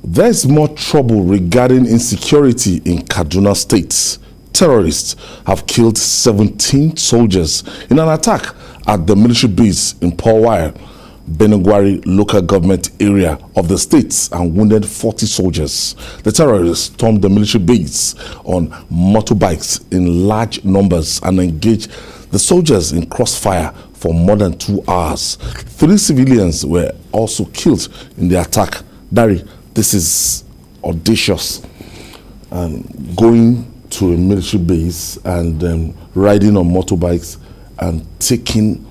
There's more trouble regarding insecurity in Kaduna State. Terrorists have killed 17 soldiers in an attack at the military base in Powai, Benugwari local government area of the state, and wounded 40 soldiers. The terrorists stormed the military base on motorbikes in large numbers and engaged the soldiers in crossfire for more than 2 hours. 3 civilians were also killed in the attack. Dari, this is audacious. Going to a military base and riding on motorbikes and taking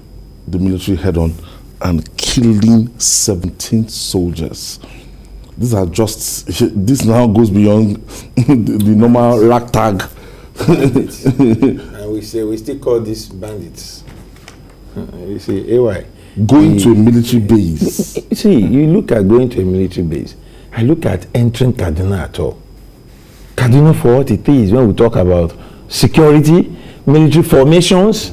the military head-on and killing 17 soldiers. These are just, this now goes beyond the normal ragtag. And we still call this bandits. You see, AY. Going to a military base. See, you look at going to a military base. I look at entering Kaduna at all. Kaduna for what it is when we talk about security, military formations.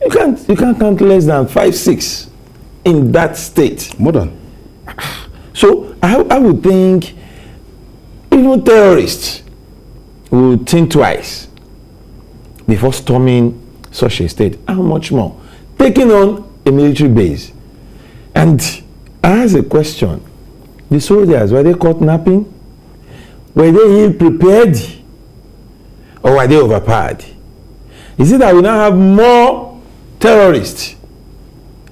You can't count less than 5, 6 in that state. More than. So I would think even terrorists would think twice before storming such a state. How much more? Taking on a military base. And I ask a question. The soldiers, were they caught napping? Were they ill-prepared? Or were they overpowered? Is it that we now have more terrorists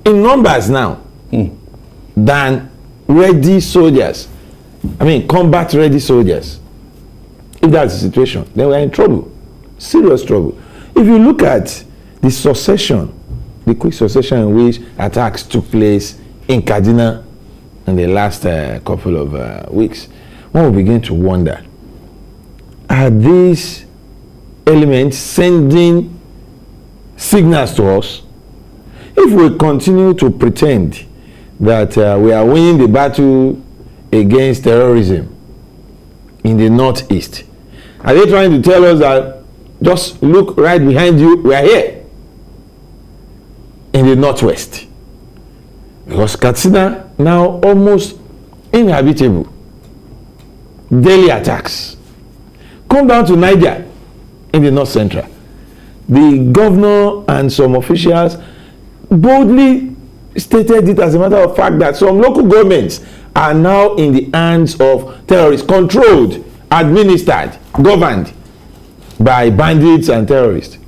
in numbers now than ready soldiers? I mean, combat-ready soldiers. If that's the situation, then we're in trouble. Serious trouble. If you look at the succession, the quick succession in which attacks took place in Kaduna in the last couple of weeks, one will begin to wonder, are these elements sending signals to us? If we continue to pretend that we are winning the battle against terrorism in the northeast, are they trying to tell us that just look right behind you, we are here in the northwest? Because Katsina now almost inhabitable. Daily attacks. Come down to Niger in the north central. The governor and some officials boldly stated it as a matter of fact that some local governments are now in the hands of terrorists, controlled, administered, governed by bandits and terrorists.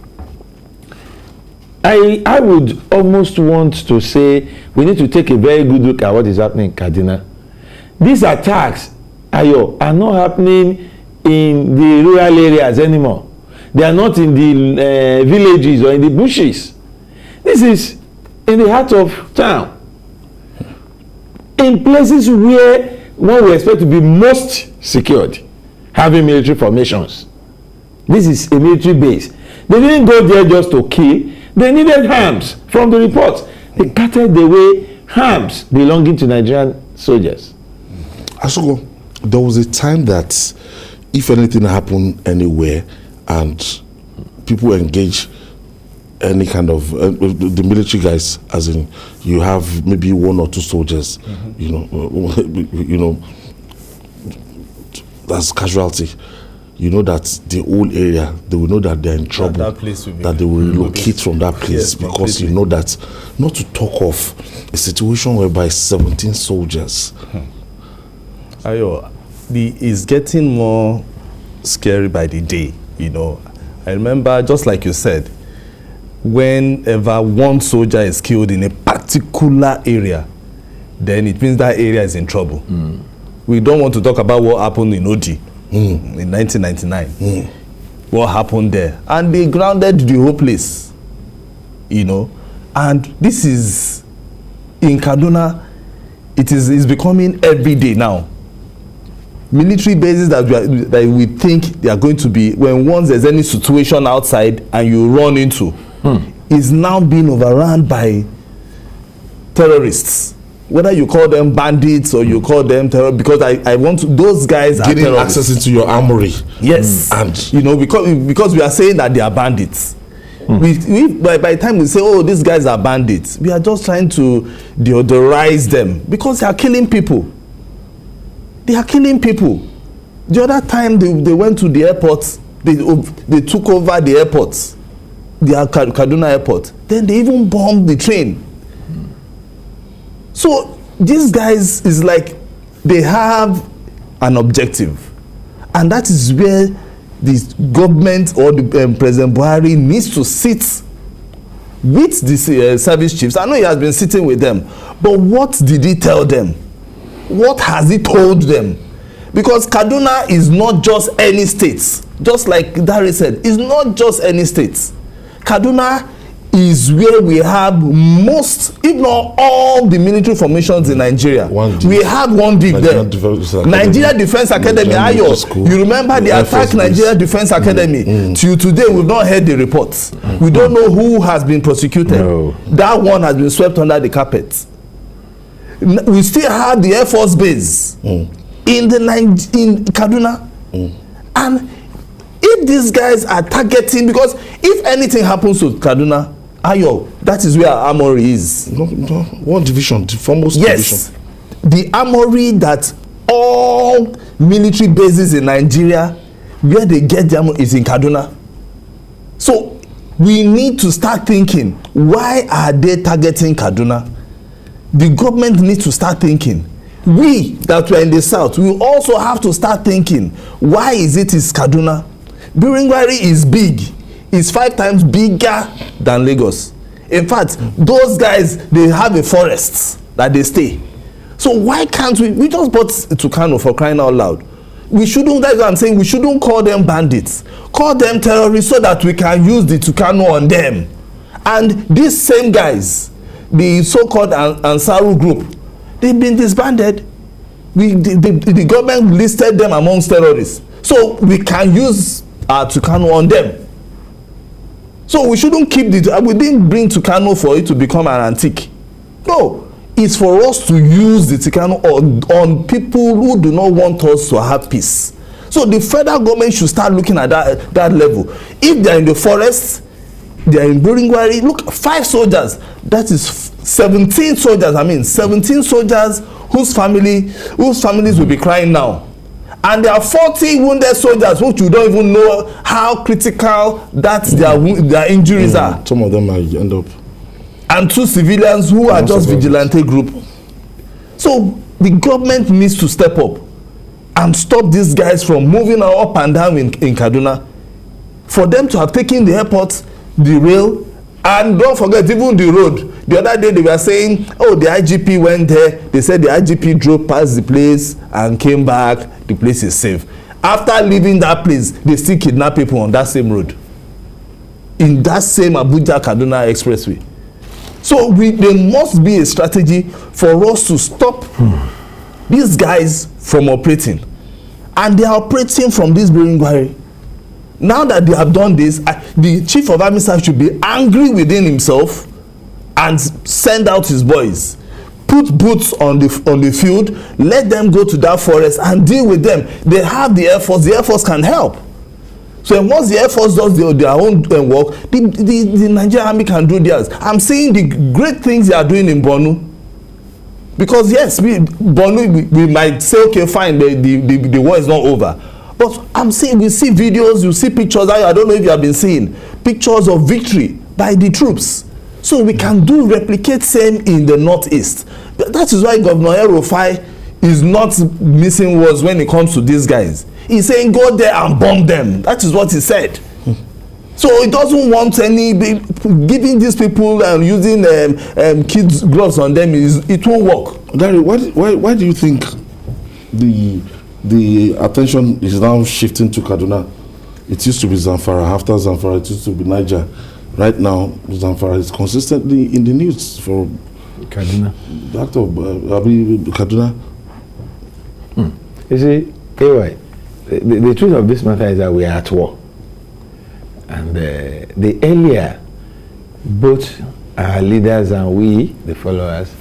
I would almost want to say we need to take a very good look at what is happening in Kaduna. These attacks, Ayo, are not happening in the rural areas anymore. They are not in the villages or in the bushes. This is in the heart of town. In places where one would expect to be most secured, having military formations. This is a military base. They didn't go there just to kill. They needed arms. From the reports, they carted away arms belonging to Nigerian soldiers. Asogo, there was a time that if anything happened anywhere and people engage any kind of the military guys, as in you have maybe 1 or 2 soldiers, you know, that's casualty. You know that the whole area, they will know that they're in trouble, that they will relocate from that place, yes, because you know that, not to talk of a situation whereby 17 soldiers. Ayo, it's getting more scary by the day, you know. I remember, just like you said, whenever one soldier is killed in a particular area, then it means that area is in trouble. We don't want to talk about what happened in Odi. In 1999, what happened there, and they grounded the whole place, you know. And this is in Kaduna. It is becoming every day now. Military bases that we think they are going to be, when once there's any situation outside and you run into, is now being overrun by terrorists. Whether you call them bandits or you call them terror, because I want to, those guys getting are access into your armory. Yes, and you know, because we are saying that they are bandits. We by the time we say, oh, these guys are bandits, we are just trying to deodorize them because they are killing people. They are killing people. The other time they went to the airport, they took over the airport, the Kaduna airport. Then they even bombed the train. So these guys is like they have an objective, and that is where the government or the President Buhari needs to sit with the service chiefs. I know he has been sitting with them, but what did he tell them? What has he told them? Because Kaduna is not just any state. Just like Dari said, it's not just any state. Kaduna is where we have most, if not all, the military formations in Nigeria. We have one deep there. Nigeria Defense Academy, Ayo. You remember the attack Nigeria Defense Academy? Till today, we've not heard the reports. We don't know who has been prosecuted. No. That one has been swept under the carpet. We still have the Air Force base in Kaduna. And if these guys are targeting, because if anything happens to Kaduna, Ayo, that is where our armory is. No, one division, the foremost yes, division. The armory that all military bases in Nigeria, where they get their armory is in Kaduna. So we need to start thinking, why are they targeting Kaduna? The government needs to start thinking. We that were in the south, we also have to start thinking, why is Kaduna? Biringwari is big. It's 5 times bigger than Lagos. In fact, those guys, they have a forest that they stay. So why can't we just bought Tucano, for crying out loud. We shouldn't, that's what I'm saying, we shouldn't call them bandits. Call them terrorists so that we can use the Tucano on them. And these same guys, the so-called Ansaru group, they've been disbanded. The government listed them amongst terrorists. So we can use our Tucano on them. So we shouldn't keep we didn't bring Tucano for it to become an antique. No, it's for us to use the Tucano on people who do not want us to have peace. So the federal government should start looking at that level. If they are in the forest, they are in Biringwari. Look, 5 soldiers. That is 17 soldiers. 17 soldiers whose families will be crying now. And there are 40 wounded soldiers which you don't even know how critical their injuries are. Some of them might end up. And 2 civilians who are just vigilante group. So the government needs to step up and stop these guys from moving up and down in Kaduna. For them to have taken the airport, the rail, and don't forget even the road. The other day they were saying, oh, the IGP went there. They said the IGP drove past the place and came back. The place is safe. After leaving that place, they still kidnap people on that same road. In that same Abuja-Kaduna expressway. So there must be a strategy for us to stop these guys from operating. And they are operating from this Biringwari. Now that they have done this, the chief of army staff should be angry within himself and send out his boys. Put boots on the field, let them go to that forest and deal with them. They have the Air Force. The Air Force can help. So once the Air Force does their own work, the Nigerian army can do theirs. I'm seeing the great things they are doing in Borno. Because yes, Borno, we might say, okay, fine, the war is not over. But I'm saying, we see videos, you see pictures. I don't know if you have been seeing pictures of victory by the troops. So we can replicate same in the northeast. That is why Governor El-Rufai is not missing words when it comes to these guys. He's saying go there and bomb them. That is what he said. So he doesn't want giving these people and using kids' gloves on them. It won't work. Dari, why do you think the attention is now shifting to Kaduna? It used to be Zamfara. After Zamfara, it used to be Niger. Right now, Zamfara is consistently in the news for Kaduna. That of Kaduna. You see, anyway, the truth of this matter is that we are at war. And the earlier both our leaders and we, the followers,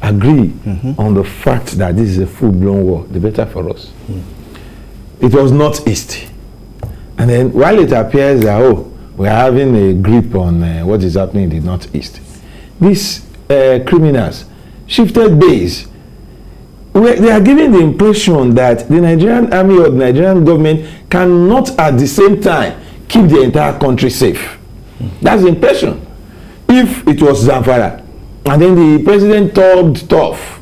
agree on the fact that this is a full-blown war, the better for us. It was northeast. And then while it appears that, we are having a grip on what is happening in the northeast, these criminals shifted base they are giving the impression that the Nigerian army or the Nigerian government cannot at the same time keep the entire country safe. That's the impression. If it was Zamfara, and then the president talked tough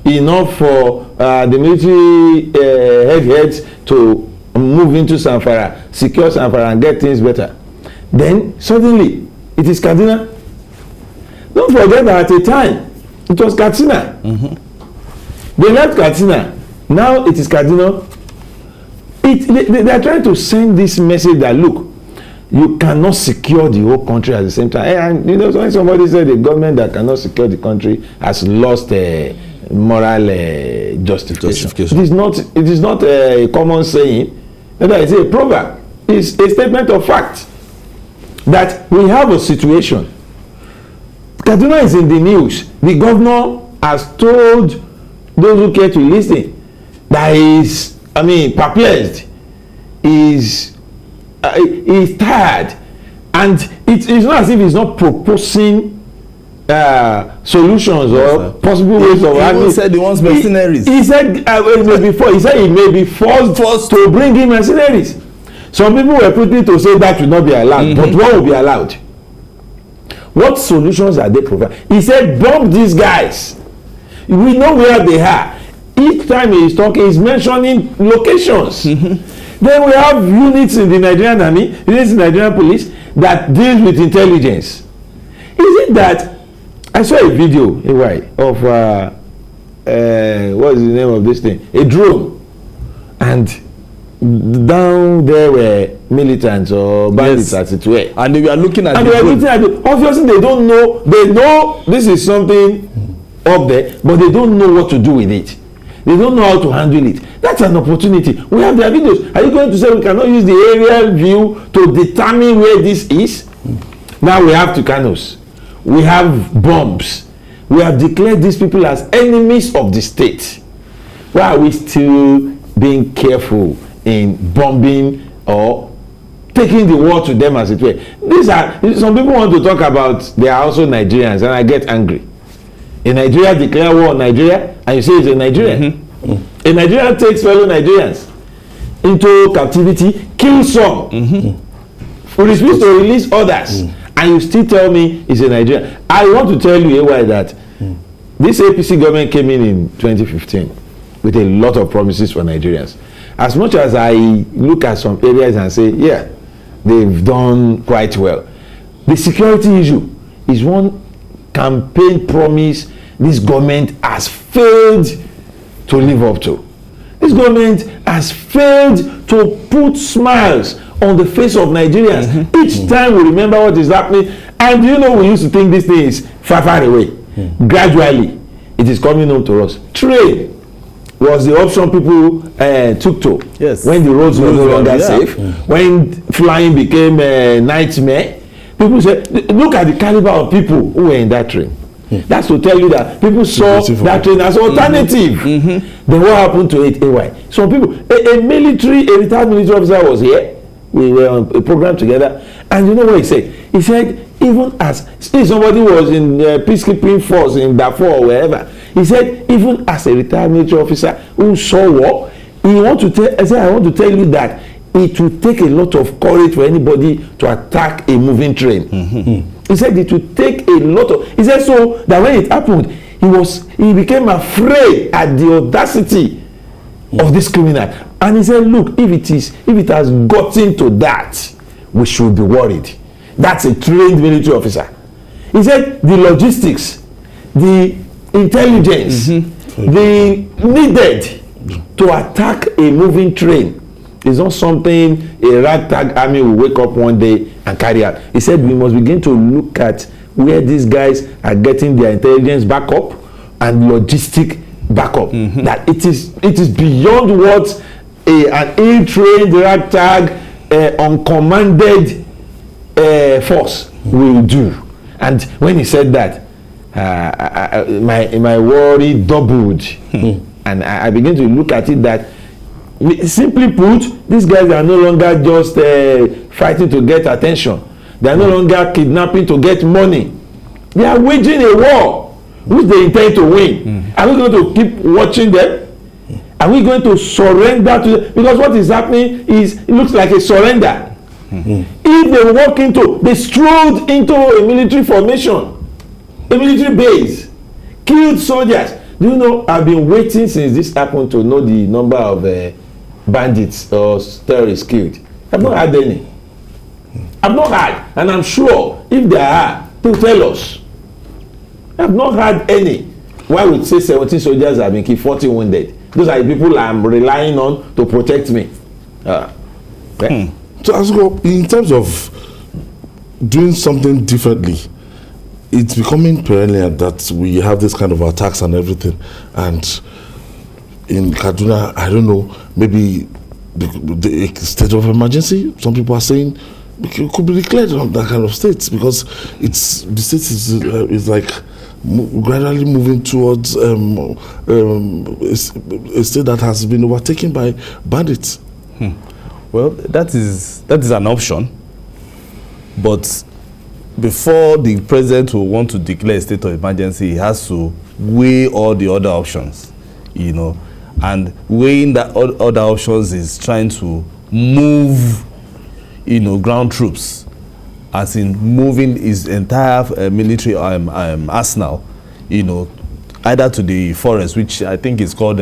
enough for the military heads to move into Zamfara, secure Zamfara and get things better, then suddenly it is Kaduna. Don't forget that at a time it was Katsina. They left Katsina. Now it is Kaduna. They are trying to send this message that look, you cannot secure the whole country at the same time. And you know, when somebody said the government that cannot secure the country has lost moral justification. It is not a common saying. It's a proverb. It's a statement of fact that we have a situation. Kaduna is in the news. The governor has told those who care to listen that he's, perplexed, is tired, and it's not as if he's not proposing solutions or possible ways of handling. He said he wants mercenaries. He said he may be forced to bring in mercenaries. Some people were putting to say that will not be allowed, but what will be allowed? What solutions are they providing? He said, bomb these guys. We know where they are. Each time he is talking, he's mentioning locations. Then we have units in the Nigerian army, units in the Nigerian police that deals with intelligence. Is it that I saw a video of what is the name of this thing? A drone, and down there were militants or bandits, as it were, and they were looking at obviously they don't know. They know this is something up there, but they don't know what to do with it. They don't know how to handle it. That's an opportunity. We have their videos. Are you going to say we cannot use the aerial view to determine where this is? Now we have Tucanos. We have bombs. We have declared these people as enemies of the state. Why are we still being careful in bombing or taking the war to them, as it were? Some people want to talk about they are also Nigerians, and I get angry. In Nigeria declare war on Nigeria, and you say it's a Nigerian. A Nigerian takes fellow Nigerians into captivity, kills some, refuse to release others, and you still tell me it's a Nigerian. I want to tell you that this APC government came in 2015 with a lot of promises for Nigerians. As much as I look at some areas and say, yeah, they've done quite well, the security issue is one campaign promise this government has failed to live up to. This government has failed to put smiles on the face of Nigerians. Each time we remember what is happening, and we used to think this thing is far away. Gradually, it is coming home to us. Trade was the option people took to when the roads were no longer safe, when flying became a nightmare. People said, look at the caliber of people who were in that train. That's to tell you that people saw that train as alternative. Then what happened to it? Some people, a retired military officer was here. We were on a program together, and you know what he said? He said, even as somebody was in peacekeeping force in Darfur or wherever, he said, even as a retired military officer who saw war, I want to tell you that it will take a lot of courage for anybody to attack a moving train. He said it will take a lot of. He said so that when it happened, he became afraid at the audacity of this criminal. And he said, look, if it has gotten to that, we should be worried. That's a trained military officer. He said the logistics, the intelligence, the needed to attack a moving train is not something a ragtag army will wake up one day and carry out. He said we must begin to look at where these guys are getting their intelligence backup and logistic backup. That it is beyond what an ill-trained ragtag uncommanded force will do. And when he said that, my worry doubled. And I began to look at it that, simply put, these guys are no longer just fighting to get attention. They are no longer kidnapping to get money. They are waging a war which they intend to win. Are we going to keep watching them? Are we going to surrender to them? Because what is happening is, it looks like a surrender. If they strolled into a military formation, a military base, killed soldiers. Do you know, I've been waiting since this happened to know the number of bandits or terrorists killed. I've not had any. I've not had, and I'm sure if there are, they'll tell us. I've not had any. Why would say 17 soldiers have been killed, 40 wounded? Those are the people I'm relying on to protect me. Okay? So, as well, in terms of doing something differently, it's becoming perennial that we have this kind of attacks and everything. And in Kaduna, I don't know, maybe the state of emergency, some people are saying it could be declared on that kind of state, because the state is like gradually moving towards a state that has been overtaken by bandits. Well, that is an option, but before the president will want to declare a state of emergency, he has to weigh all the other options, and weighing that other options is trying to move, ground troops, as in moving his entire military arsenal, either to the forest, which I think is called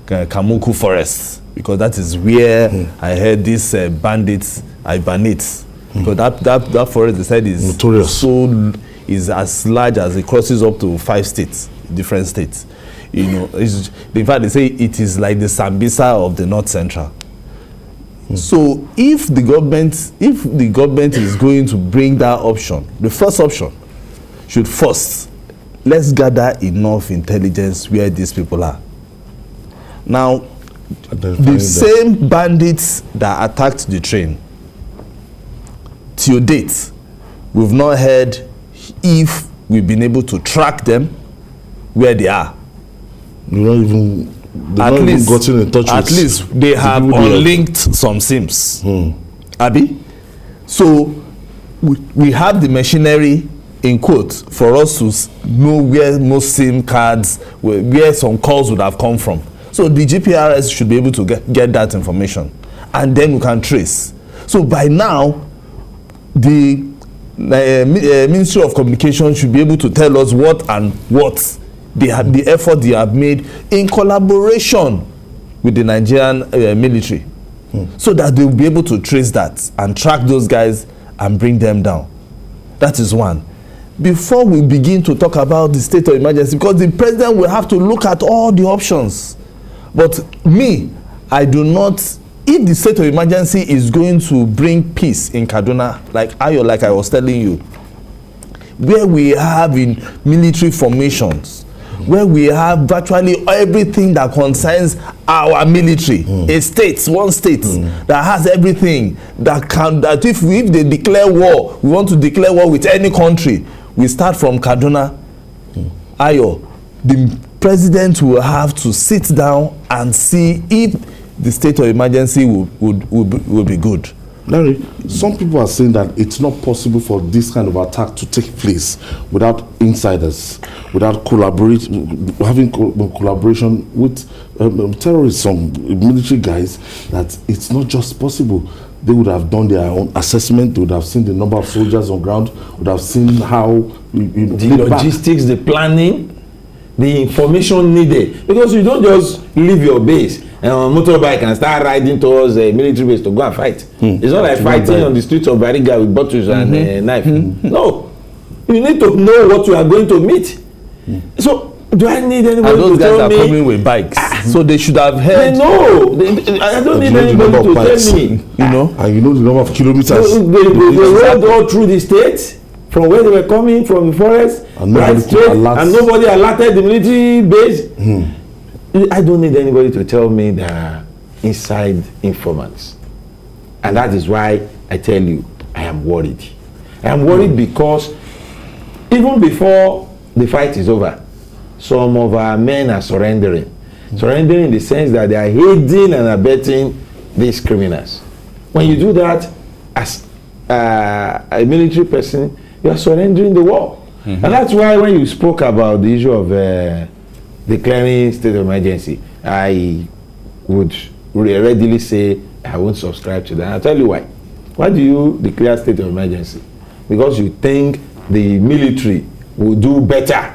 Kamuku Forest, because that is where I heard these bandits, Bandits. Because that forest, they said, is notorious. Is as large as it crosses up to 5 states, different states. In fact, they say it is like the Sambisa of the North Central. So if the government is going to bring that option, the first option should first, let's gather enough intelligence where these people are. Now, the same bandits that attacked the train, till date, we've not heard if we've been able to track them where they are. They've not even gotten in touch with. At least they have unlinked some SIMs. Abi? So we have the machinery, in quote, for us to know where most SIM cards, where some calls would have come from. So the GPRS should be able to get that information, and then we can trace. So by now, the Ministry of Communication should be able to tell us what the effort they have made in collaboration with the Nigerian military, so that they will be able to trace that and track those guys and bring them down. That is one. Before we begin to talk about the state of emergency, because the president will have to look at all the options. But me, I do not. If the state of emergency is going to bring peace in Kaduna, like I was telling you, where we have in military formations, where we have virtually everything that concerns our military, one state that has everything that if they declare war, we want to declare war with any country, we start from Kaduna. The president will have to sit down and see if the state of emergency will be good. Larry, some people are saying that it's not possible for this kind of attack to take place without insiders, without having collaboration with terrorists, some military guys, that it's not just possible. They would have done their own assessment, they would have seen the number of soldiers on ground, would have seen how the logistics, the planning, the information needed. Because you don't just leave your base and on a motorbike and start riding towards a military base to go and fight. It's not like fighting on the streets of Bariga with bottles and a knife. No. You need to know what you are going to meet. So, do I need anybody to tell me? And those guys are coming with bikes. So they should have heard. They know. I don't need anybody to tell me. And you know the number of kilometers. They rode all through the state, from where they were coming, from the forest, and nobody alerted the military base. I don't need anybody to tell me there are inside informants. And that is why I tell you, I am worried. I am worried because even before the fight is over, some of our men are surrendering. Surrendering in the sense that they are aiding and abetting these criminals. When you do that as a military person, you are surrendering the war. And that's why when you spoke about the issue of declaring state of emergency, I would readily say I won't subscribe to that. I'll tell you why. Why do you declare state of emergency? Because you think the military will do better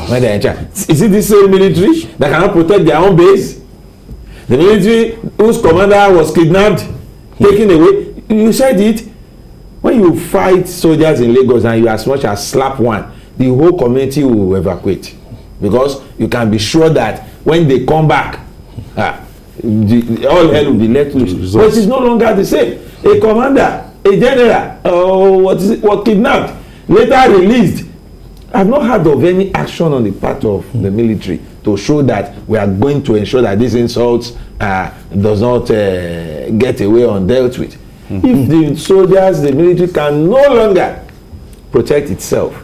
when they're in charge. Is it this same military that cannot protect their own base? The military whose commander was kidnapped, taken away. You said it. When you fight soldiers in Lagos and you as much as slap one, the whole community will evacuate, because you can be sure that when they come back, all hell will be let loose. But it's no longer the same. A commander, a general, what kidnapped, later released. I've not heard of any action on the part of the military to show that we are going to ensure that these insults does not get away undealt with. If the soldiers, the military can no longer protect itself,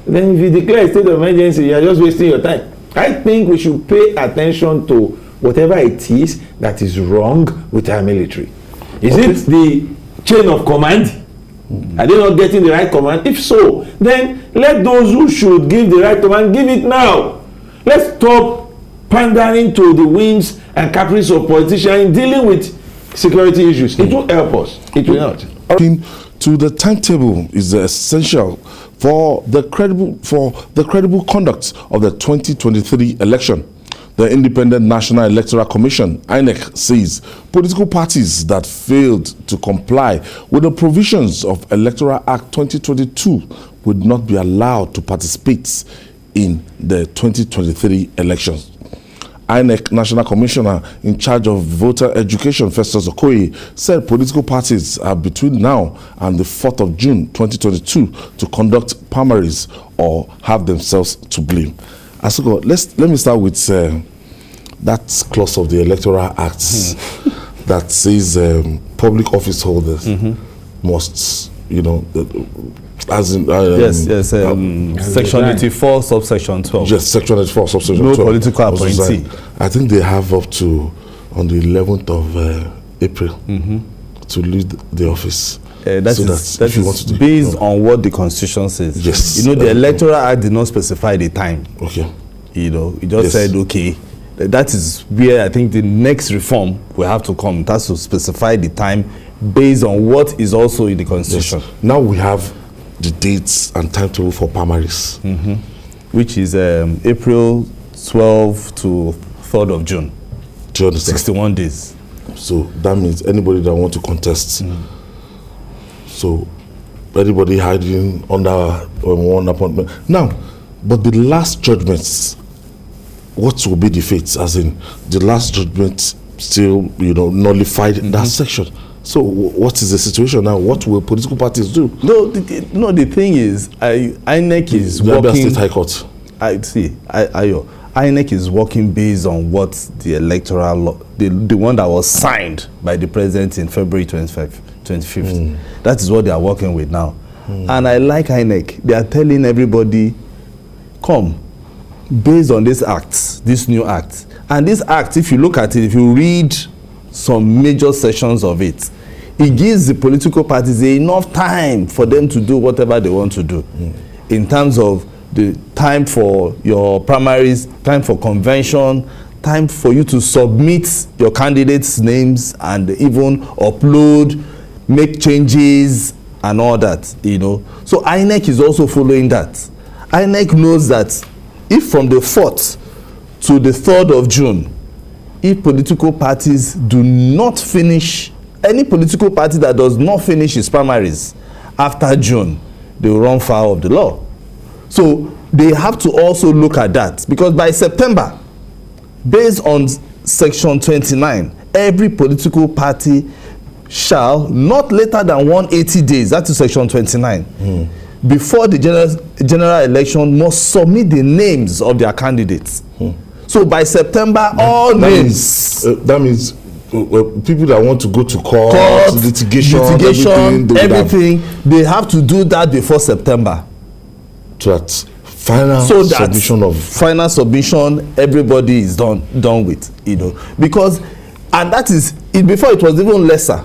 then if you declare a state of emergency, you are just wasting your time. I think we should pay attention to whatever it is that is wrong with our military. Is it the chain of command? Are they not getting the right command? If so, then let those who should give the right command give it now. Let's stop pandering to the whims and caprices of politicians in dealing with security issues. It will help us. It will not. To the timetable is essential for the credible conduct of the 2023 election. The Independent National Electoral Commission, INEC, says political parties that failed to comply with the provisions of Electoral Act 2022 would not be allowed to participate in the 2023 elections. INEC National Commissioner in charge of voter education, Festus Okoye, said political parties are between now and the 4th of June 2022 to conduct primaries or have themselves to blame. Asuko, let me start with that clause of the Electoral Act that says public office holders must, as in section 84 subsection 12. Yes, section 84 subsection 12. No political appointee. I think they have up to on the 11th of April to leave the office. That is based on what the Constitution says. Yes. The Electoral Act did not specify the time. Okay. It just said, okay, that is where I think the next reform will have to come. It has to specify the time based on what is also in the Constitution. Yes. Now we have the dates and timetable for primaries. Which is April 12 to 3rd of June. Do you understand? 61 days. So that means anybody that want to contest. So anybody hiding under one appointment. Now, but the last judgments, what will be the fate? As in, the last judgment still, nullified that section. So what is the situation now? What will political parties do? No, the thing is, INEC is Gambia working. State High Court. INEC is working based on what the electoral law, the one that was signed by the president in February 25th. That is what they are working with now. And I like INEC. They are telling everybody, come, based on this act, this new act. And this act, if you look at it, if you read some major sections of it, it gives the political parties enough time for them to do whatever they want to do in terms of the time for your primaries, time for convention, time for you to submit your candidates' names and even upload, make changes and all that, So INEC is also following that. INEC knows that if from the 4th to the 3rd of June, if political parties do not finish, any political party that does not finish its primaries after June, they will run foul of the law. So they have to also look at that, because by September, based on section 29, every political party shall not later than 180 days, that is section 29, before the general election must submit the names of their candidates. So by September, all names. That means people that want to go to court, litigation, everything, they have to do that before September. So that final submission, everybody is done with, because, and that is it. Before it was even lesser.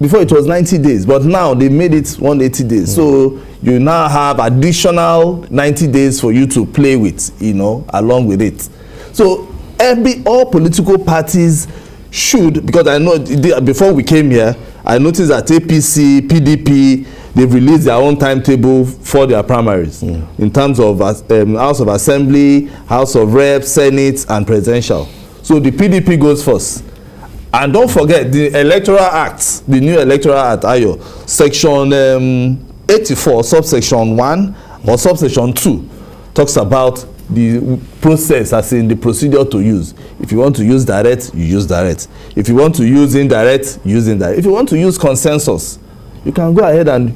before it was 90 days, but now they made it 180 days. So you now have additional 90 days for you to play with, you know, along with it. So all political parties should, because I know before we came here, I noticed that APC, PDP, they've released their own timetable for their primaries in terms of House of Assembly, House of Reps, Senate, and Presidential. So the PDP goes first. And don't forget the Electoral Act, the new Electoral Act, Ayo, Section 84, subsection 1 or subsection 2, talks about the process, as in the procedure to use. If you want to use direct, you use direct. If you want to use indirect, use indirect. If you want to use consensus, you can go ahead and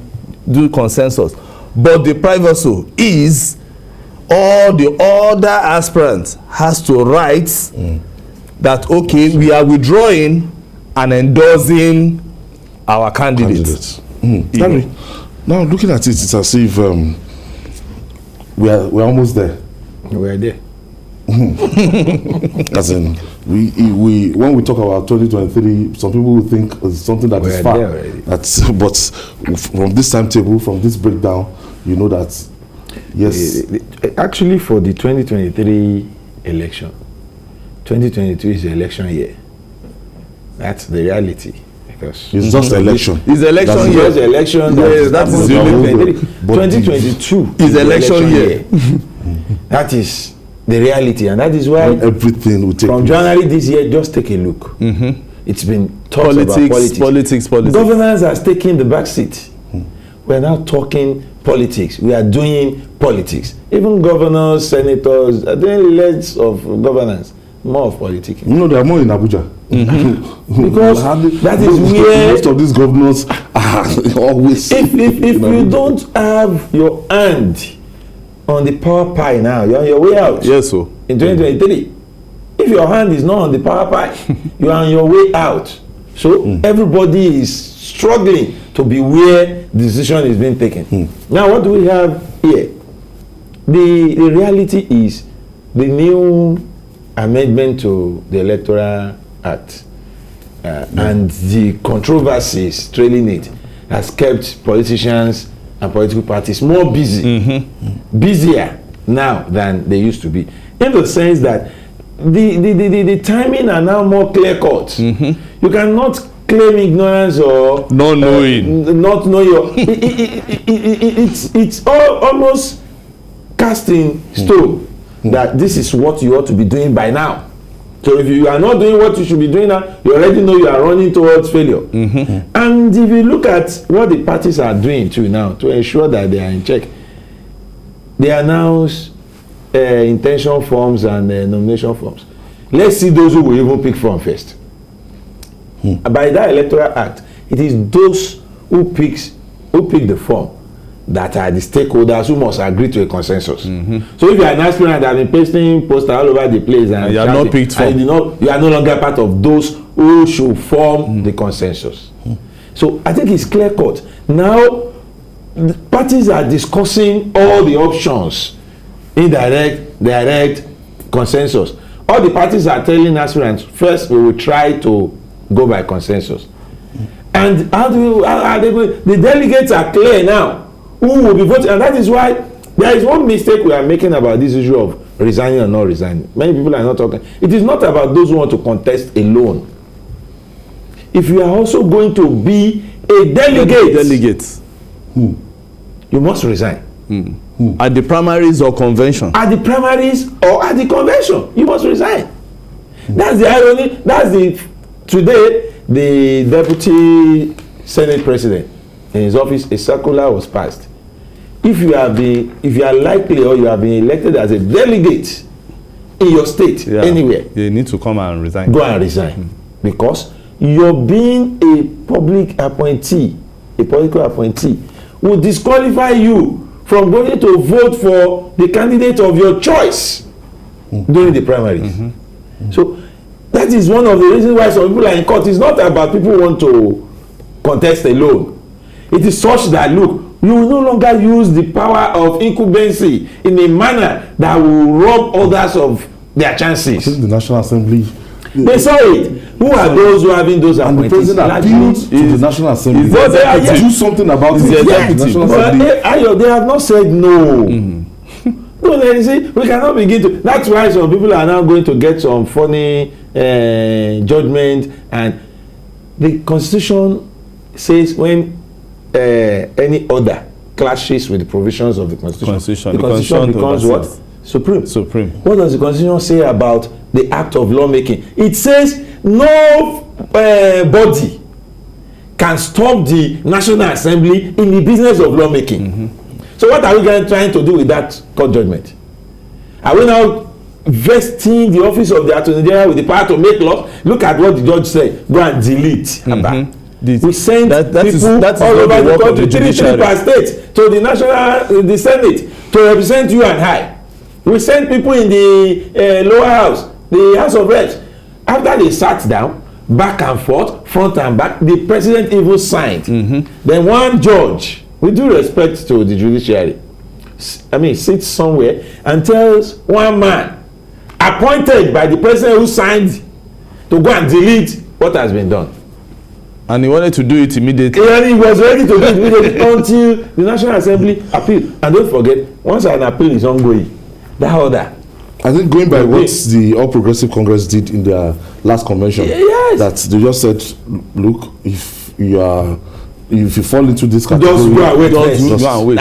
do consensus. But the privacy is all the other aspirants has to write that, okay, we are withdrawing and endorsing our candidates. Now looking at it, it's as if we're almost there. We're there. As in, we when we talk about 2023, some people will think it's something that is far. That's, but from this timetable, from this breakdown, you know that yes. Actually, for the 2023 election, 2022 is the election year. That's the reality. Because it's just election. It's election year. It's election. That is the only 2022 is election year. That is the reality, and that is why everything will take from January this year. Just take a look. It's been talked about politics. Governance has taken the back seat. We're now talking politics. We are doing politics. Even governors, senators are doing less of governance, more of politics. You know, they are more in Abuja. Because that is where most of these governors are always. If you don't have your hand on the power pie now, you're on your way out. Yes, sir. In 2023, if your hand is not on the power pie, you are on your way out. So everybody is struggling to be where the decision is being taken. Now, what do we have here? The reality is the new amendment to the Electoral Act and the controversies trailing it has kept politicians and political parties more busy, busier now than they used to be, in the sense that the timing are now more clear cut. You cannot claim ignorance or not knowing, not know your. It's almost cast in stone that this is what you ought to be doing by now. So if you are not doing what you should be doing now, you already know you are running towards failure. And if you look at what the parties are doing too now to ensure that they are in check, they announce intention forms and nomination forms. Let's see those who will even pick from first. By that Electoral Act, it is those who pick the form that are the stakeholders who must agree to a consensus. So if you are an aspirant that has been pasting posters all over the place and you are not picked for, you are no longer part of those who should form the consensus. So I think it's clear cut. Now the parties are discussing all the options, indirect, direct, consensus. All the parties are telling aspirants, first we will try to go by consensus. And how are they going? The delegates are clear now who will be voting, and that is why there is one mistake we are making about this issue of resigning or not resigning. Many people are not talking. It is not about those who want to contest alone. If you are also going to be a delegate, you must resign. At the primaries or convention. At the primaries or at the convention, you must resign. That's the irony. Today the deputy Senate president in his office, a circular was passed. If you are likely or you have been elected as a delegate in your state, anywhere, you need to come and resign. Go and resign. Because you're being a public appointee, a political appointee, will disqualify you from going to vote for the candidate of your choice during the primaries. So that is one of the reasons why some people are in court. It's not about people who want to contest alone. It is such that, look, you will no longer use the power of incumbency in a manner that will rob others of their chances. The National Assembly, they saw it. Who are those who are having those And the appointees? president appealed to the National Assembly. But they are yet do something about it. the Yes, executive. National But Assembly. they have not said no. No, they say we cannot begin to. That's why some people are now going to get some funny judgment. And the Constitution says when any order clashes with the provisions of the Constitution, the Constitution becomes what? Supreme. What does the Constitution say about the act of lawmaking? It says no body can stop the National Assembly in the business of lawmaking. So what are we trying to do with that court judgment? Are we now vesting the office of the Attorney General with the power to make laws? Look at what the judge said. Go and delete. We send people all over the country, three per state, to the Senate to represent you and I. We send people in the lower house, the House of Reps. After they sat down, back and forth, front and back, the president even signed. Then one judge, with due respect to the judiciary, sits somewhere and tells one man appointed by the president who signed to go and delete what has been done. And he wanted to do it immediately. And he was ready to do it immediately until the National Assembly appealed. And don't forget, once an appeal is ongoing, that order. I think going by what the All Progressive Congress did in their last convention, yes, that they just said, look, if you fall into this category, just go and wait first.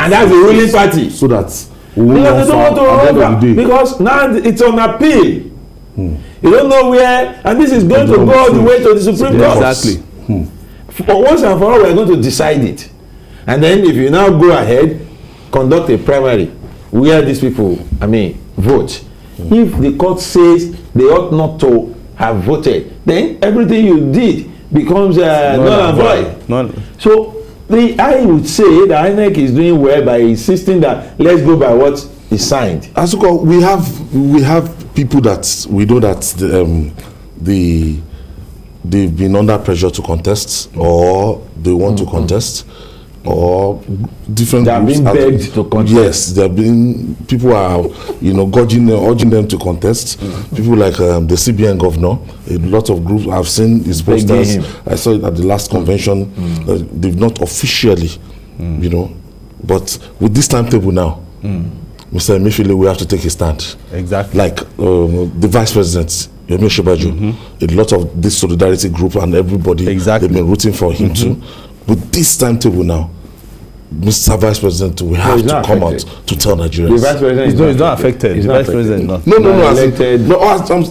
And that's the ruling party. So that we won't Because they don't want to run run because now it's on appeal. You don't know where, and this is going to go all the way to the Supreme Court. Exactly. For once and for all, we are going to decide it. And then if you now go ahead, conduct a primary where these people, vote. If the court says they ought not to have voted, then everything you did becomes null and void. So I would say that INEC is doing well by insisting that let's go by what is signed. Asuko, we have people that we know that they've been under pressure to contest, or they want to contest, or different they are groups being begged to contest. Yes, there have been people are urging them to contest. People like the CBN governor, a lot of groups I've seen his posters. I saw it at the last convention. They've not officially, but with this timetable now, Mr. Emefiele, we have to take a stand. Exactly. Like the vice president, Yomi Shibaju, a lot of this solidarity group and everybody, they've been rooting for him too. With this timetable now, Mr. Vice President, we have to come out to tell Nigerians. The Vice President is not affected. The Vice President is not.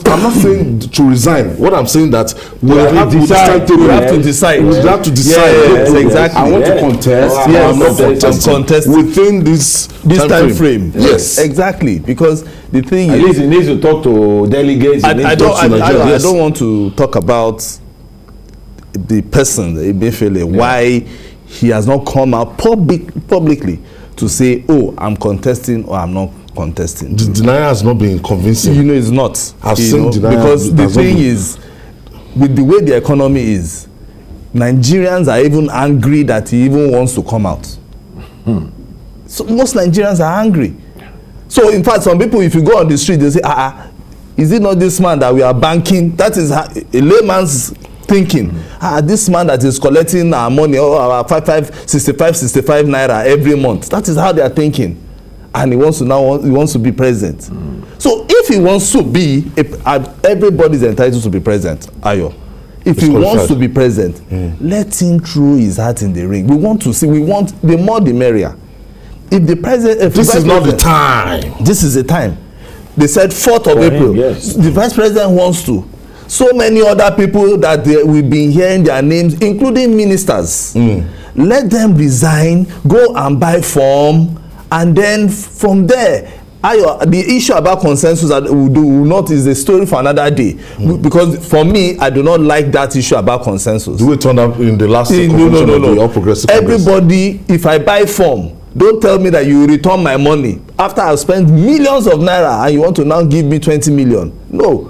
I'm not saying to resign. What I'm saying that we have to decide. We have to decide. We have to decide. Yes, exactly. I want to contest. Yes, I'm contest within this time frame. Yes, exactly. Because the thing at least he needs to talk to delegates. I don't want to talk about the person, Emefiele, why he has not come out publicly to say, oh, I'm contesting or I'm not contesting. The denial has not been convincing. It's not. I've seen denial. Because the thing is, with the way the economy is, Nigerians are even angry that he even wants to come out. So most Nigerians are angry. So in fact, some people, if you go on the street, they say, is it not this man that we are banking? That is a layman's thinking. This man that is collecting our money, our 65 naira every month. That is how they are thinking. And he wants to be president. So if he wants to be, everybody is entitled to be president, Ayo. If he wants to be president, let him throw his hat in the ring. We want the more the merrier. If the president, this is not the time. This is the time. They said 4th of April. Yes. The vice president wants to. So many other people that we've been hearing their names, including ministers. Let them resign, go and buy form, and then from there, the issue about consensus that we will not is a story for another day. Because for me, I do not like that issue about consensus. Do we turn up in the last convention of the All Progressive Congress? Everybody, if I buy form, don't tell me that you will return my money after I've spent millions of naira and you want to now give me 20 million. No.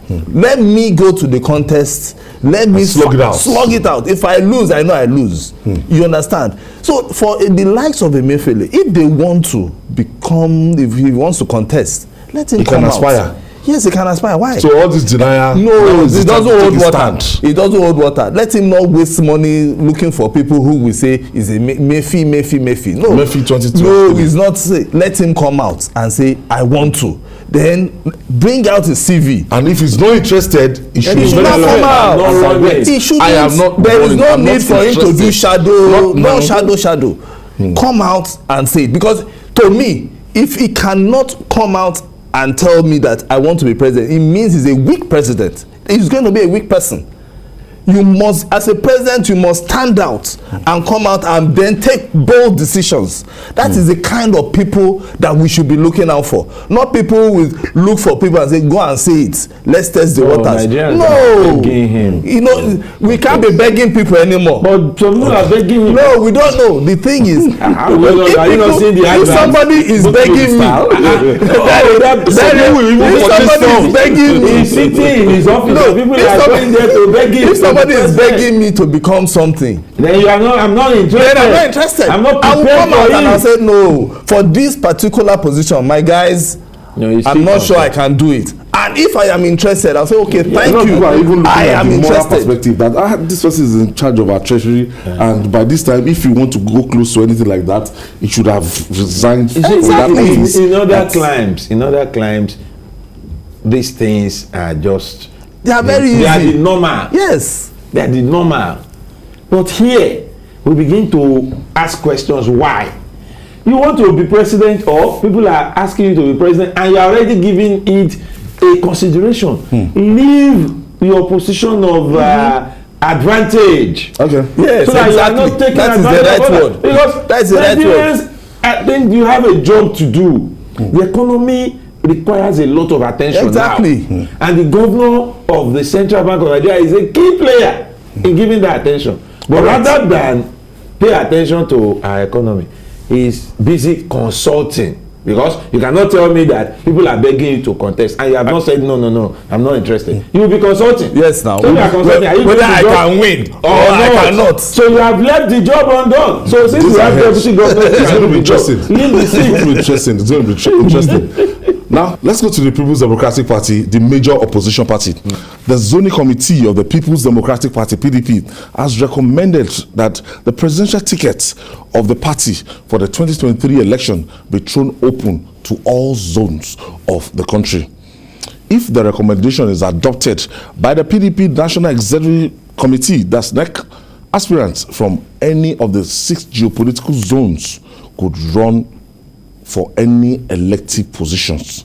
Let me go to the contest. Let me slug it out. If I lose, I know I lose. You understand? So for the likes of Emefiele, if they want to become, if he wants to contest, let him come out. Aspire. Yes, he can aspire. Why? So all this denial. No, it doesn't hold water. Stand. It doesn't hold water. Let him not waste money looking for people who will say is a Mayfi. No, Mayfi 2020. No, he's not. Say, let him come out and say, I want to. Then bring out his CV. And if he's not interested, he should not come out. He shouldn't. I am not. There is no need for him to do shadow. No. Shadow. Come out and say it, because to me, if he cannot come out and tell me that I want to be president, it means he's a weak president. He's going to be a weak person. You must, as a president, you must stand out and come out and then take bold decisions. That is the kind of people that we should be looking out for. Not people who will look for people and say, go and say it. Let's test the waters. No. You know, we can't be begging people anymore. But some people are begging him. No, we don't know. The thing is, if somebody is begging me, he's sitting in his office. No, people are coming there to beg him. If somebody is begging me to become something, then you are not. I'm not interested. Then I'm not interested. I'm not I will prepared come out for and him. I'll say no. For this particular position, my guys, No, I'm not sure I can do it. And if I am interested, I'll say, okay, thank you. People are even looking I at am the moral interested. perspective that this person is in charge of our treasury, and by this time, if you want to go close to anything like that, he should have resigned from that office. In other climes, these things are just. They are very easy. They are the normal. Yes. They are the normal. But here, we begin to ask questions. Why? You want to be president, or people are asking you to be president, and you are already giving it a consideration. Leave your position of advantage. Okay. Yes, so that exactly. you are not taking That is the advantage right of word. others. Because That is the right Nigerians, I think you have a job to do. The economy requires a lot of attention Exactly. now. And the governor of the Central Bank of Nigeria is a key player in giving that attention. But rather than pay attention to our economy, he's busy consulting. Because you cannot tell me that people are begging you to contest and you have not said no, I'm not interested. You will be consulting. Yes, now. So you are consulting. Whether I can win or I cannot. So you have left the job undone. So since you have deputy governor, It's going to be interesting. Leave the It's going to seat. be interesting. It's going to be interesting. Now, let's go to the People's Democratic Party, the major opposition party. The zoning committee of the People's Democratic Party, PDP, has recommended that the presidential ticket of the party for the 2023 election be thrown open to all zones of the country. If the recommendation is adopted by the PDP National Executive Committee, that's NEC, aspirants from any of the 6 geopolitical zones could run for any elective positions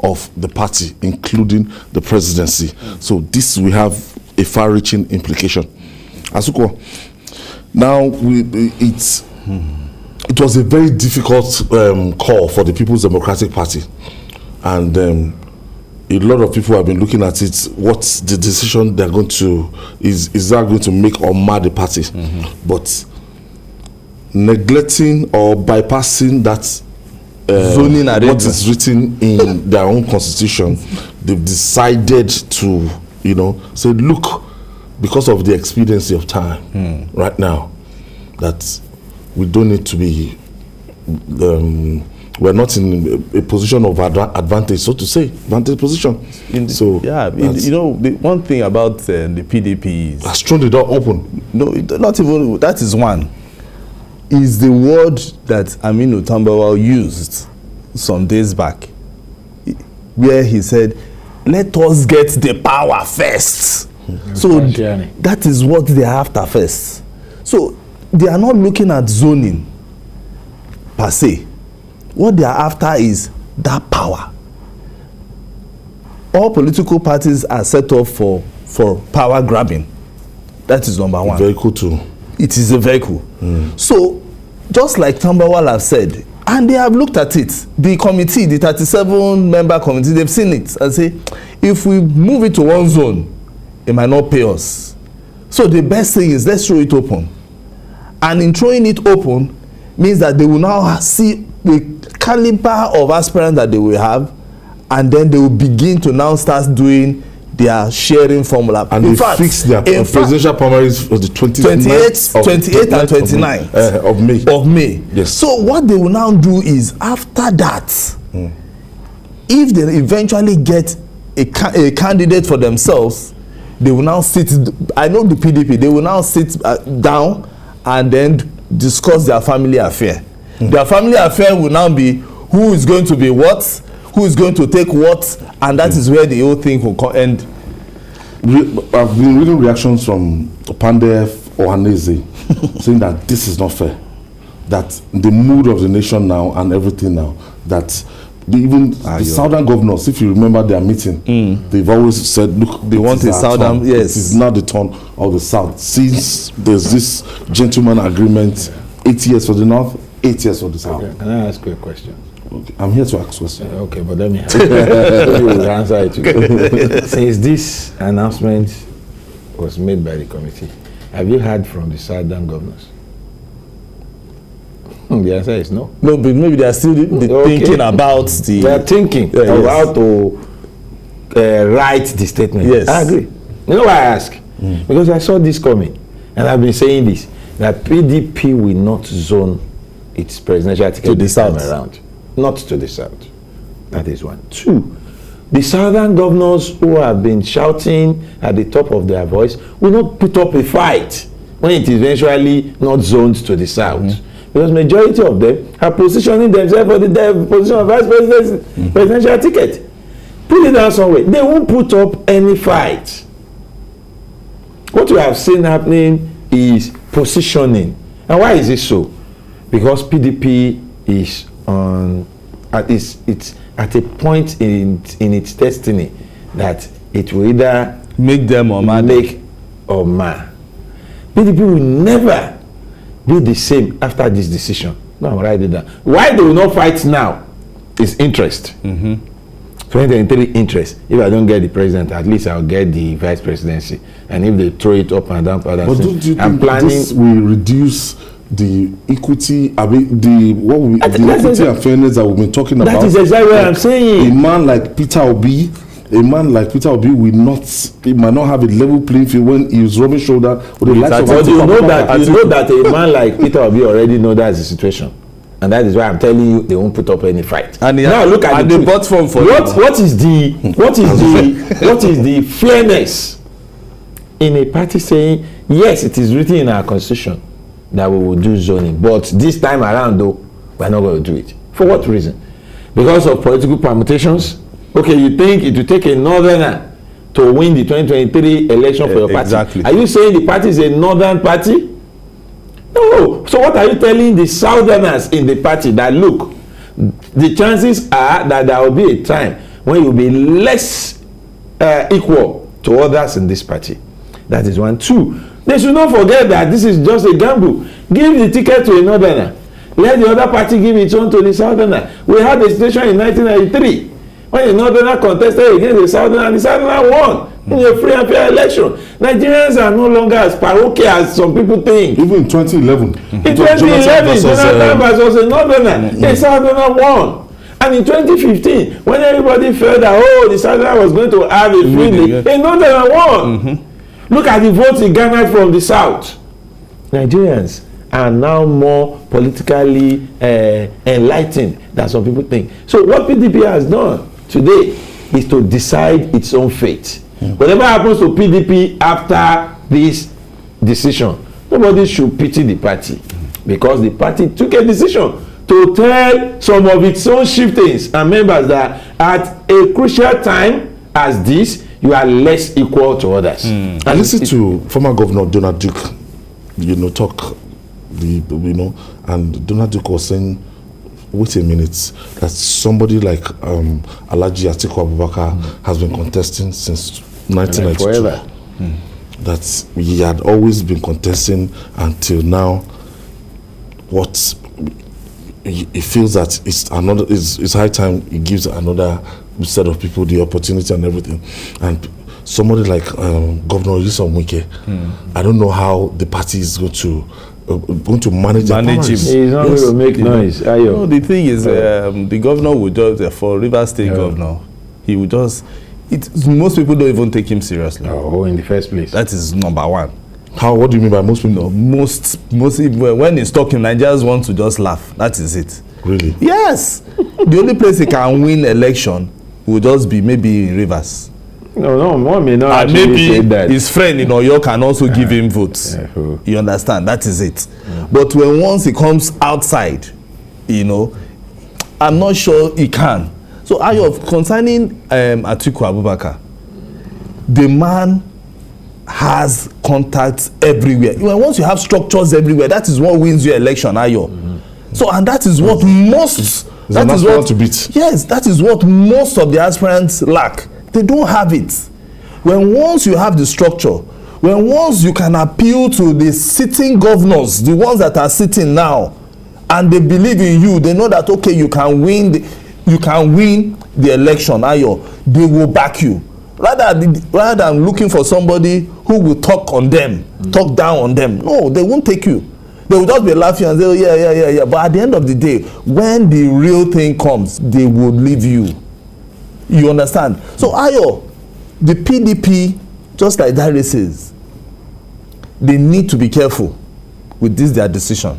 of the party, including the presidency. So this will have a far-reaching implication. Asuko, now it was a very difficult call for the People's Democratic Party, and a lot of people have been looking at it. What's the decision they're going to is that going to make or mar the party? But neglecting or bypassing that zoning what is written in their own constitution, they've decided to, say, look, because of the expediency of time right now, that we don't need to be, we're not in a position of advantage, so to say, advantage position. The one thing about the PDP is has thrown the door open. No, not even that is one. Is the word that Aminu Tambawa used some days back, where he said, "Let us get the power first." So that is what they are after first. So they are not looking at zoning per se. What they are after is that power. All political parties are set up for power grabbing. That is number one. Vehicle too. It is a vehicle. So, just like Tambawal have said, and they have looked at it, the committee, the 37-member committee, they've seen it and say, if we move it to one zone, it might not pay us. So the best thing is, let's throw it open. And in throwing it open means that they will now see the caliber of aspirants that they will have, and then they will begin to now start doing their sharing formula. And they fix their presidential primaries for the 28 and 29 of May. Yes. So what they will now do is, after that, if they eventually get a candidate for themselves, they will now sit, I know the PDP, they will now sit down and then discuss their family affair. Their family affair will now be who is going to be what, who is going to take what, and that is where the whole thing will end. I've been reading reactions from Pandef Ohaneze saying that this is not fair, that the mood of the nation now and everything now, that the southern governors, if you remember their meeting, they've always said, look, they want a southern, yes, it is now the turn of the south, since there's this gentleman agreement, 8 years for the north, 8 years for the south. Okay. Can I ask you a question? Okay. I'm here to ask questions. Okay, but let me you will answer it together. Since this announcement was made by the committee, have you heard from the southern governors? The answer is no. No, but maybe they are still thinking about the... They are thinking of how to write the statement. Yes. I agree. You know why I ask? Because I saw this coming, and I've been saying this, that PDP will not zone its presidential ticket to the south around. Not to the south. That is one. Two, the southern governors who have been shouting at the top of their voice will not put up a fight when it is eventually not zoned to the south. Because majority of them are positioning themselves for the position of vice presidential ticket. Put it down somewhere. They won't put up any fight. What we have seen happening is positioning. And why is it so? Because PDP is it's at a point in its destiny that it will either make them or mar. Make or mar. PDP will never be the same after this decision. No, write it down. Why they will not fight now is interest. 2023 interest. If I don't get the president, at least I'll get the vice presidency. And if they throw it up and down, but don't you think this will reduce the equity, the equity and fairness that we've been talking about? That is exactly what I'm saying. A man like Peter Obi will not, he might not have a level playing field when he is rubbing shoulder with the likes of. But you know that a man like Peter Obi already knows that's the situation, and that is why I'm telling you they won't put up any fight. And now look at the platform for what is the fairness in a party saying yes, it is written in our constitution that we will do zoning, but this time around though we're not going to do it. For what reason? Because of political permutations? Okay, you think it will take a northerner to win the 2023 election for your party? Exactly. Are you saying the party is a northern party? No. So what are you telling the southerners in the party that look, the chances are that there will be a time when you'll be less equal to others in this party? That is one. Two, they should not forget that this is just a gamble. Give the ticket to a northerner. Let the other party give its own to the southerner. We had a situation in 1993 when the northerner contested against the southerner and the southerner won in a free and fair election. Nigerians are no longer as parochial as some people think. Even in 2011. In 2011, Jonathan versus a northerner, a southerner won. And in 2015, when everybody felt that, the southerner was going to have a free league, a northerner won. Look at the votes he garnered from the south. Nigerians are now more politically enlightened than some people think. So what PDP has done today is to decide its own fate. Whatever happens to PDP after this decision, nobody should pity the party, because the party took a decision to tell some of its own chieftains and members that at a crucial time as this, you are less equal to others. I listened to former Governor Donald Duke, talk, and Donald Duke was saying, wait a minute, that somebody like Alhaji Atiku Abubakar has been contesting since 1992. That he had always been contesting until now. What he feels that it's high time he gives another set of people the opportunity and everything. And somebody like Governor Nyesom Wike, I don't know how the party is going to manage him. He's not going to make noise. No, the thing is, the governor would just, for Rivers State governor, he would just, most people don't even take him seriously. In the first place. That is number one. How? What do you mean by most people? No, most when he's talking, Nigerians want to just laugh. That is it. Really? Yes. The only place he can win election will just be maybe in Rivers. No, one may not And actually say maybe that. his friend in Oyo can also give him votes. You understand? That is it. But when once he comes outside, you know, I'm not sure he can. So Ayo, concerning Atiku Abubakar, the man has contacts everywhere. Once you have structures everywhere, that is what wins your election, Ayo. So, and that is what most that is what to beat. Yes, that is what most of the aspirants lack. They don't have it. When once you have the structure, when once you can appeal to the sitting governors, the ones that are sitting now, and they believe in you, they know that okay, you can win the election, Ayo, they will back you. Rather than looking for somebody who will talk on them, talk down on them. No, they won't take you. They will just be laughing and say, oh, yeah. But at the end of the day, when the real thing comes, they will leave you. You understand? So Ayo, the PDP, just like Dari says, they need to be careful with their decision.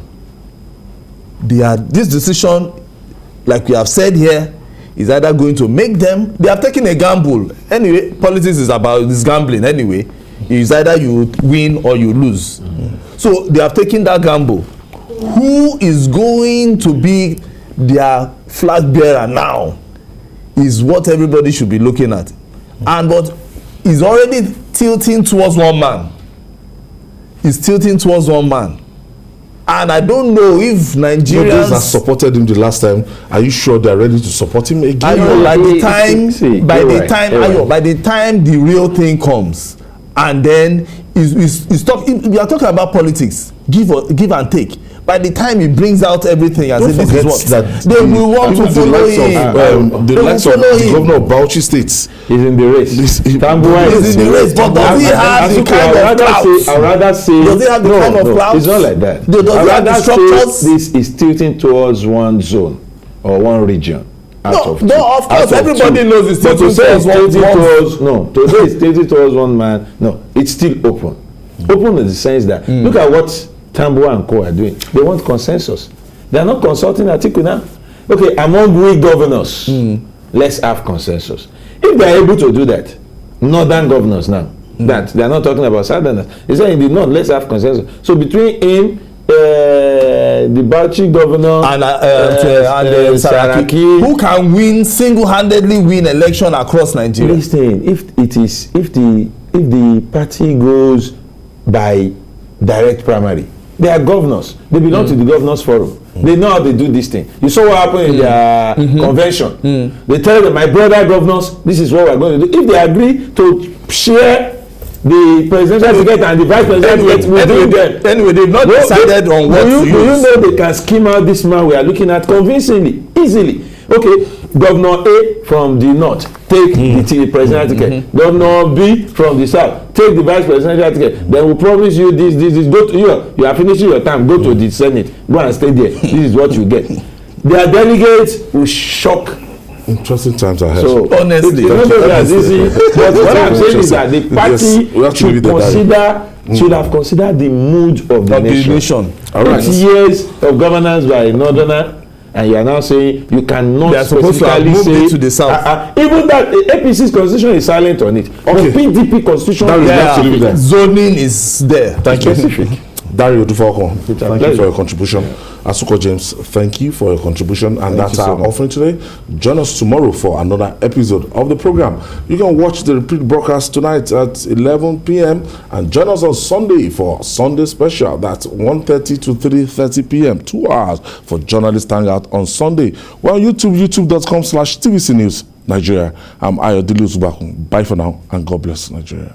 This decision, like we have said here, is either going to make them, they have taken a gamble. Anyway, politics is about this gambling anyway. It's either you win or you lose. So they have taken that gamble. Who is going to be their flag bearer now is what everybody should be looking at. And but he's already tilting towards one man. He's tilting towards one man. And I don't know if Nigerians... Those that supported him the last time, are you sure they're ready to support him again? I know, by the time the real thing comes, and then we are talking about politics, give and take. By the time he brings out everything as if it is what, they will want to follow him. The likes of the governor of Bauchi State is in the race. He's in the race, but does he have the kind of clout? I'd rather say, does he have the kind of clout? It's not like that. I'd rather say this is tilting towards one zone or one region. Of course, everybody knows it's tilting towards one. To say it's tilting towards one man, no, it's still open. Open in the sense that, look at what Tambuwa and Co are doing. They want consensus. They are not consulting Atiku now. Okay, among we governors, let's have consensus. If they are able to do that, northern governors now, that they are not talking about southerners, they say in the north, let's have consensus. So between him, the Bauchi governor and Saraki, who can single-handedly win election across Nigeria? Listen, if the party goes by direct primary, they are governors. They belong to the governors forum. They know how they do this thing. You saw what happened in their convention. They tell them, my brother governors, this is what we're going to do. If they agree to share the presidential ticket and the vice presidential ticket with them. Anyway, they've not decided on what to use. Do you know they can scheme out this man we are looking at convincingly, easily? Okay, Governor A from the north, take the presidential ticket. Governor B from the south, take the vice presidential ticket. Then we'll promise you this. Go to you are finishing your time, go to the Senate, go and stay there. This is what you get. Their delegates will shock. Interesting times ahead. So honestly, it's not as easy. But what I'm saying is that the party should have considered the mood of the nation. All right. 8 years of governance by a northerner, and you are now saying you cannot they are supposed to have moved it to the south. Even that APC's constitution is silent on it. Okay. The PDP constitution zoning is there. Thank you. Dario Dufalco, thank you for your contribution. Asuko James, thank you for your contribution. And that's our offering today. Join us tomorrow for another episode of the program. You can watch the repeat broadcast tonight at 11 p.m. and join us on Sunday for Sunday special. That's 1:30 to 3:30 p.m. 2 hours for Journalist Hangout on Sunday. We're on YouTube, youtube.com/TVC News Nigeria. I'm Ayodele Uzubakun. Bye for now and God bless Nigeria.